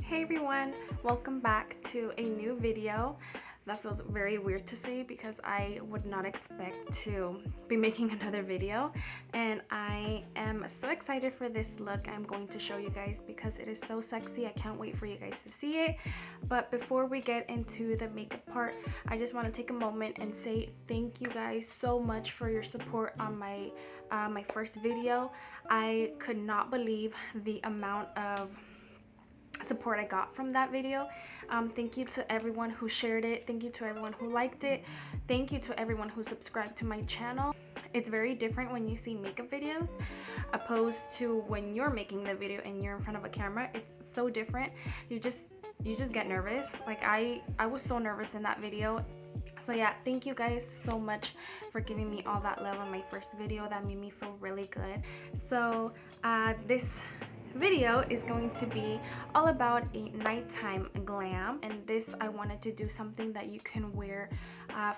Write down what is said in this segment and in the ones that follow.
Hey everyone, welcome back to a new video. That feels very weird to say because I would not expect to be making another video, and I am so excited for this look I'm going to show you guys because it is so sexy. I can't wait for you guys to see it. But before we get into the makeup part, I just want to take a moment and say thank you guys so much for your support on my first video. I could not believe the amount of support I got from that video. Thank you to everyone who shared it. Thank you to everyone who liked it. Thank you to everyone who subscribed to my channel. It's very different when you see makeup videos opposed to when you're making the video and you're in front of a camera. It's so different. You just get nervous. Like I was so nervous in that video. So yeah, thank you guys so much for giving me all that love on my first video. That made me feel really good. So this video is going to be all about a nighttime glam, and this I wanted to do something that you can wear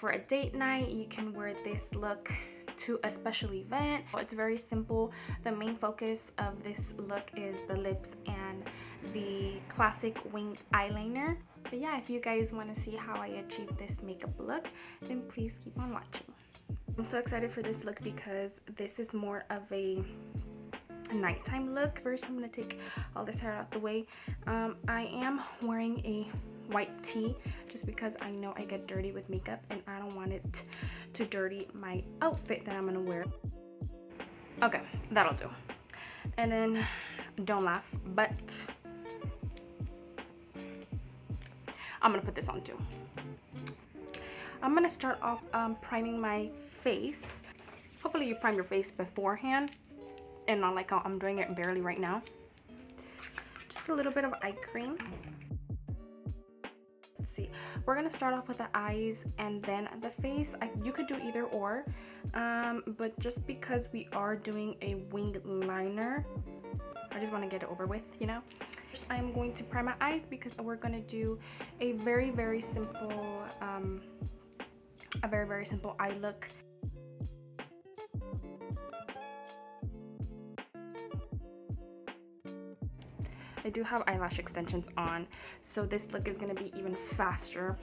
for a date night. You can wear this look to a special event. It's very simple. The main focus of this look is the lips and the classic winged eyeliner. But yeah, if you guys want to see how I achieve this makeup look, then please keep on watching. I'm so excited for this look because this is more of a nighttime look. First, I'm gonna take all this hair out the way. I am wearing a white tee just because I know I get dirty with makeup and I don't want it to dirty my outfit that I'm gonna wear. Okay, that'll do. And then don't laugh, but I'm gonna put this on too. I'm gonna start off priming my face. Hopefully you prime your face beforehand and not like how I'm doing it barely right now. Just a little bit of eye cream. Let's see. We're gonna start off with the eyes and then the face. You could do either or, but just because we are doing a winged liner, I just want to get it over with, you know. I'm going to prime my eyes because we're gonna do a very simple, very simple eye look. I do have eyelash extensions on, so this look is going to be even faster.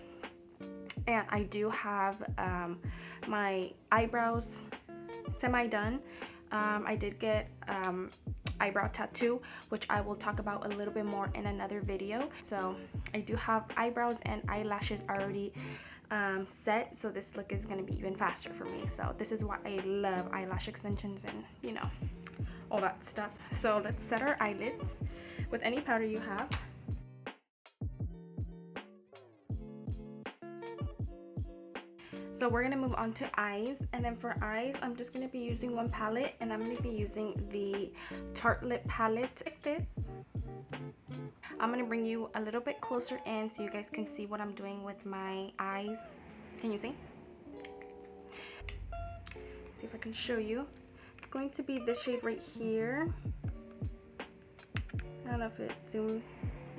And I do have my eyebrows semi-done. I did get eyebrow tattoo, which I will talk about a little bit more in another video. So I do have eyebrows and eyelashes already set, so this look is going to be even faster for me. So this is why I love eyelash extensions and, you know, all that stuff. So let's set our eyelids with any powder you have. So we're gonna move on to eyes, and then for eyes I'm just gonna be using one palette, and I'm gonna be using the Tarte lip palette like this. I'm gonna bring you a little bit closer in so you guys can see what I'm doing with my eyes. Can you see? See if I can show you. It's going to be this shade right here. I don't know if it zoomed.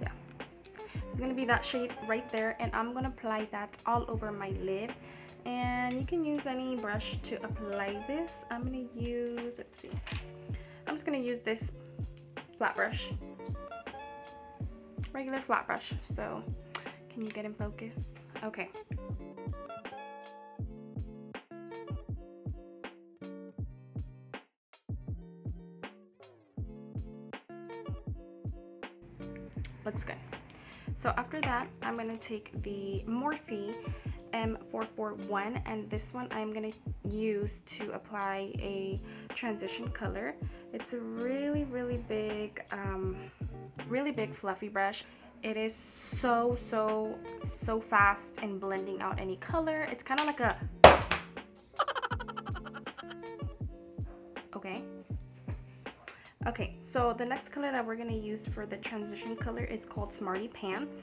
Yeah, it's gonna be that shade right there, and I'm gonna apply that all over my lid. And you can use any brush to apply this. I'm gonna use, let's see, I'm just gonna use this flat brush, regular flat brush. So can you get in focus? Okay. Looks good. So after that, I'm going to take the Morphe M441, and this one I'm going to use to apply a transition color. It's a really big fluffy brush. It is so fast in blending out any color. It's kind of like a Okay, so the next color that we're going to use for the transition color is called Smarty Pants.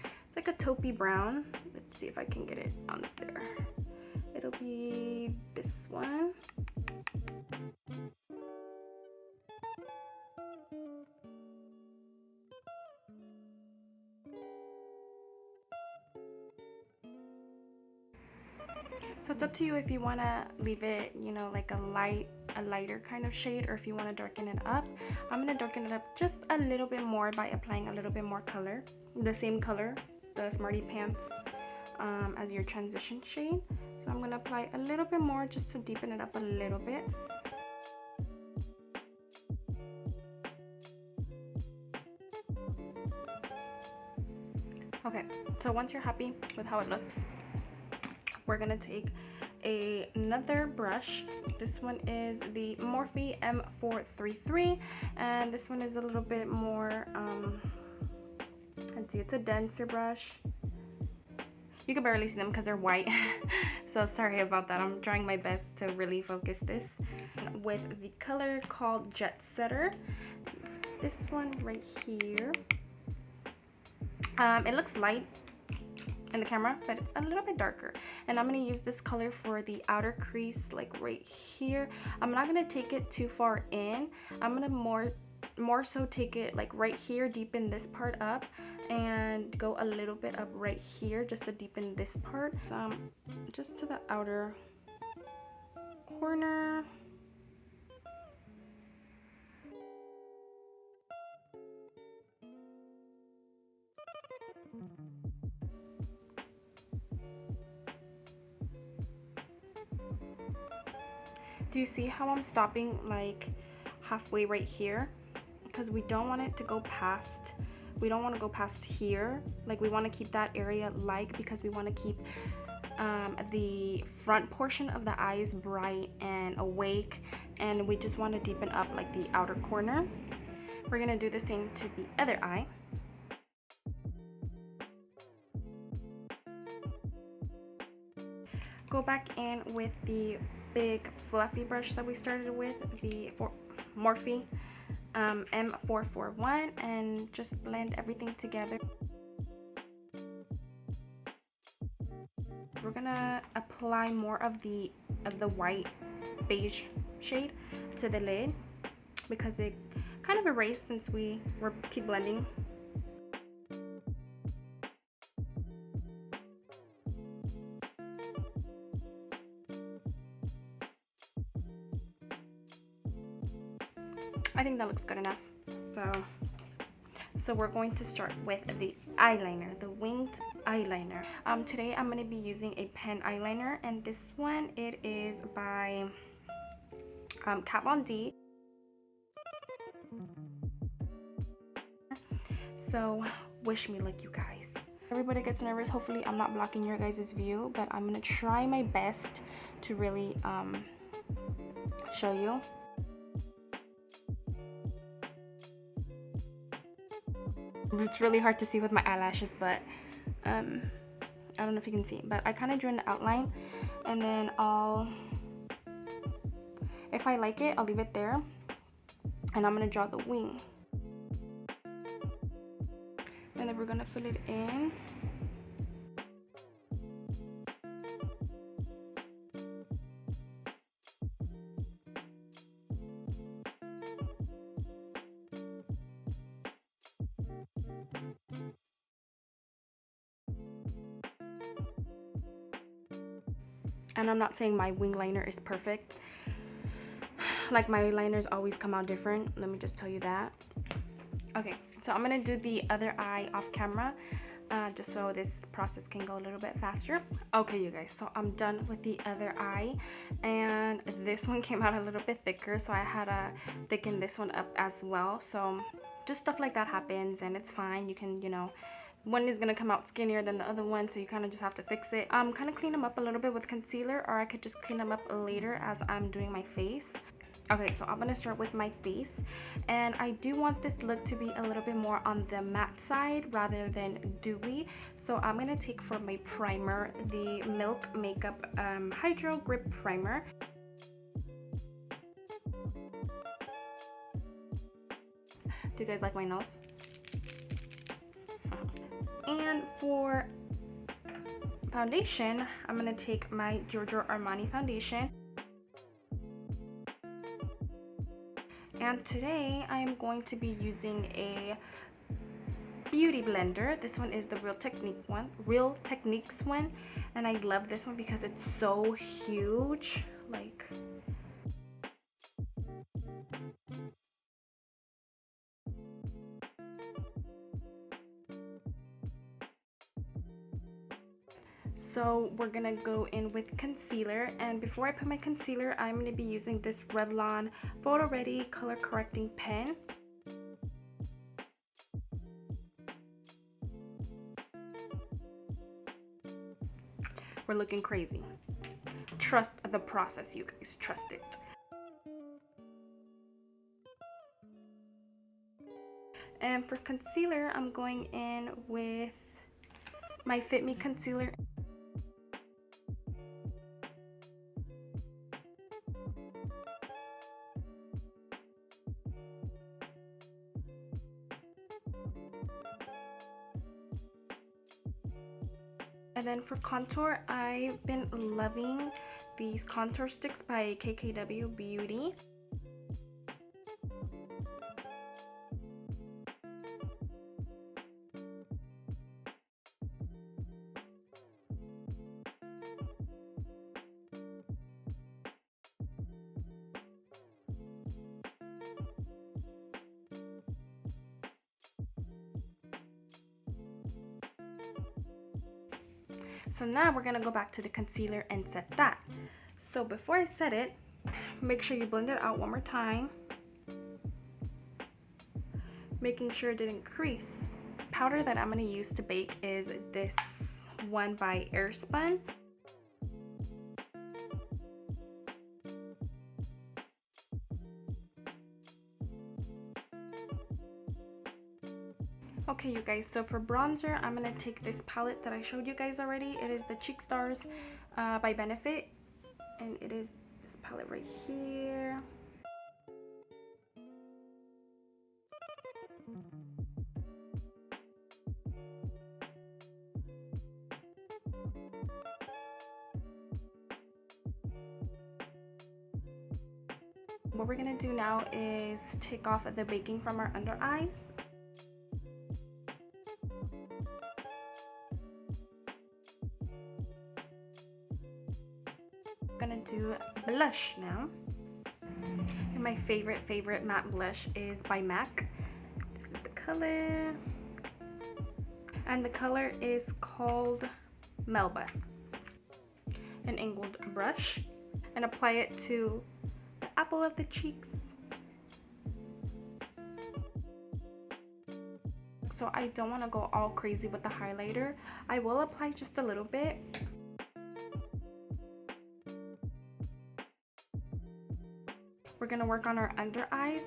It's like a taupey brown. Let's see if I can get it on there. It'll be this one. So it's up to you if you want to leave it, you know, like a light a lighter kind of shade, or if you want to darken it up. I'm going to darken it up just a little bit more by applying a little bit more color, the same color, the Smarty Pants, as your transition shade. So I'm going to apply a little bit more just to deepen it up a little bit. Okay, so once you're happy with how it looks, we're gonna take another brush. This one is the Morphe M433, and this one is a little bit more, let's see, it's a denser brush. You can barely see them because they're white, so sorry about that. I'm trying my best to really focus this. With the color called Jet Setter, this one right here. It looks light in the camera, but it's a little bit darker, and I'm going to use this color for the outer crease, like right here. I'm not going to take it too far in. I'm going to more so take it like right here, deepen this part up, and go a little bit up right here just to deepen this part, just to the outer corner. Do you see how I'm stopping like halfway right here? Because we don't want it to go past, we don't want to go past here. Like, we want to keep that area light because we want to keep the front portion of the eyes bright and awake, and we just want to deepen up like the outer corner. We're going to do the same to the other eye. Go back in with the big fluffy brush that we started with, the Morphe M441, and just blend everything together. We're gonna apply more of the white beige shade to the lid because it kind of erased since we keep blending. I think that looks good enough. So we're going to start with the eyeliner, the winged eyeliner. Today I'm going to be using a pen eyeliner, and this one, it is by Kat Von D. So wish me luck, you guys. Everybody gets nervous. Hopefully I'm not blocking your guys' view, but I'm going to try my best to really show you. It's really hard to see with my eyelashes, but I don't know if you can see, but I kind of drew an outline, and then if I like it, I'll leave it there, and I'm gonna draw the wing, and then we're gonna fill it in. And I'm not saying my wing liner is perfect. Like, my liners always come out different. Let me just tell you that. Okay, so I'm gonna do the other eye off camera, just so this process can go a little bit faster. Okay, you guys, so I'm done with the other eye, and this one came out a little bit thicker, so I had to thicken this one up as well. So just stuff like that happens, and it's fine. You can, you know, one is gonna come out skinnier than the other one, so you kind of just have to fix it. Kind of clean them up a little bit with concealer, or I could just clean them up later as I'm doing my face. Okay, so I'm gonna start with my face, and I do want this look to be a little bit more on the matte side rather than dewy. So I'm gonna take for my primer the Milk Makeup Hydro Grip Primer. Do you guys like my nails? And for foundation, I'm gonna take my Giorgio Armani foundation. And today I am going to be using a beauty blender. This one is the Real Techniques one, and I love this one because it's so huge. Like, So we're gonna go in with concealer, and before I put my concealer, I'm gonna be using this Revlon Photo Ready color correcting pen. We're looking crazy. Trust the process, you guys, trust it. And for concealer, I'm going in with my Fit Me concealer. And then for contour, I've been loving these contour sticks by KKW Beauty. So now we're gonna go back to the concealer and set that. So before I set it, make sure you blend it out one more time, making sure it didn't crease. Powder that I'm gonna use to bake is this one by Airspun. Okay, you guys, so for bronzer, I'm gonna take this palette that I showed you guys already. It is the Cheek Stars by Benefit, and it is this palette right here. What we're gonna do now is take off the baking from our under eyes. Gonna do blush now, and my favorite matte blush is by MAC. This is the color, and the color is called Melba. An angled brush, and apply it to the apple of the cheeks. So I don't want to go all crazy with the highlighter. I will apply just a little bit. We're gonna work on our under eyes.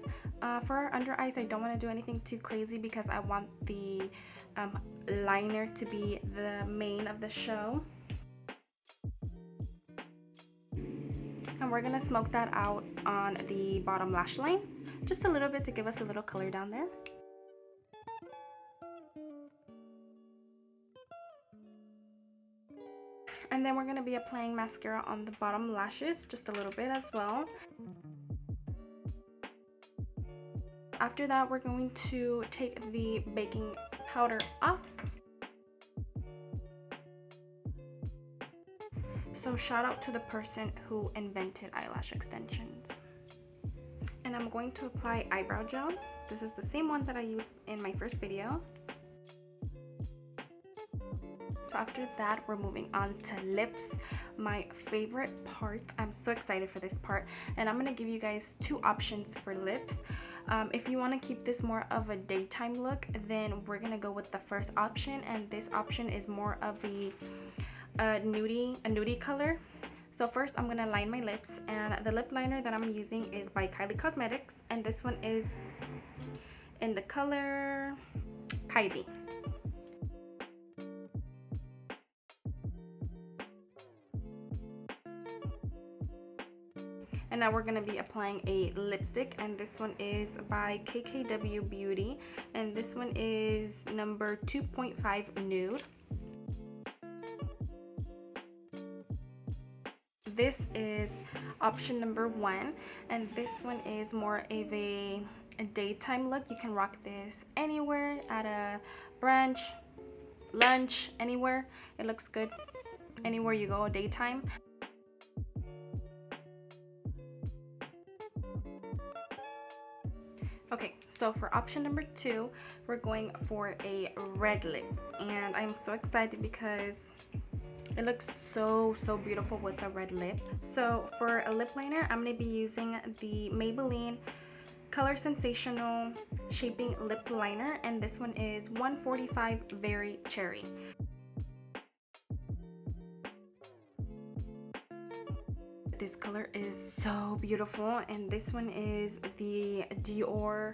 For our under eyes, I don't want to do anything too crazy because I want the liner to be the main of the show. And we're gonna smoke that out on the bottom lash line, just a little bit to give us a little color down there. And then we're gonna be applying mascara on the bottom lashes, just a little bit as well. After that, we're going to take the baking powder off. So shout out to the person who invented eyelash extensions. And I'm going to apply eyebrow gel. This is the same one that I used in my first video. So after that, we're moving on to lips, my favorite part. I'm so excited for this part, and I'm gonna give you guys two options for lips. If you want to keep this more of a daytime look, then we're gonna go with the first option, and this option is more of the nudie color. So first I'm gonna line my lips, and the lip liner that I'm using is by KYLIE Cosmetics, and this one is in the color KYLIE. And now we're going to be applying a lipstick, and this one is by KKW Beauty, and this one is number 2.5 Nude. This is option number 1, and this one is more of a daytime look. You can rock this anywhere, at a brunch, lunch, anywhere. It looks good anywhere you go, daytime. Okay, so for option number 2, we're going for a red lip, and I'm so excited because It looks so beautiful with a red lip. So for a lip liner, I'm going to be using the Maybelline Color Sensational Shaping Lip Liner, and this one is 145 Very Cherry. This color is so beautiful, and this one is the Dior.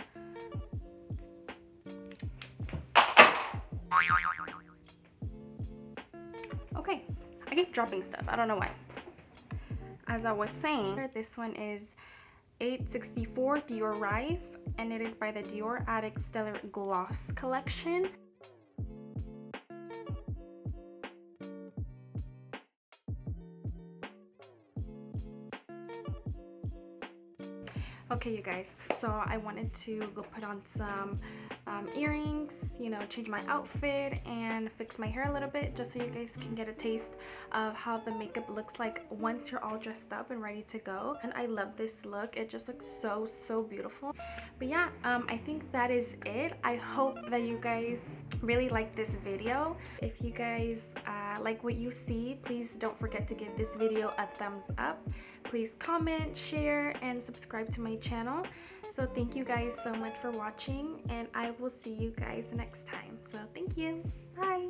Okay, I keep dropping stuff. I don't know why. As I was saying, this one is 864 Dior Rise, and it is by the Dior Addict Stellar Gloss Collection. Okay, you guys, so I wanted to go put on some earrings, you know, change my outfit and fix my hair a little bit, just so you guys can get a taste of how the makeup looks like once you're all dressed up and ready to go. And I love this look. It just looks so beautiful. But yeah, I think that is it. I hope that you guys really like this video. If you guys like what you see, please don't forget to give this video a thumbs up. Please comment, share, and subscribe to my channel. So thank you guys so much for watching, and I will see you guys next time. So thank you. Bye.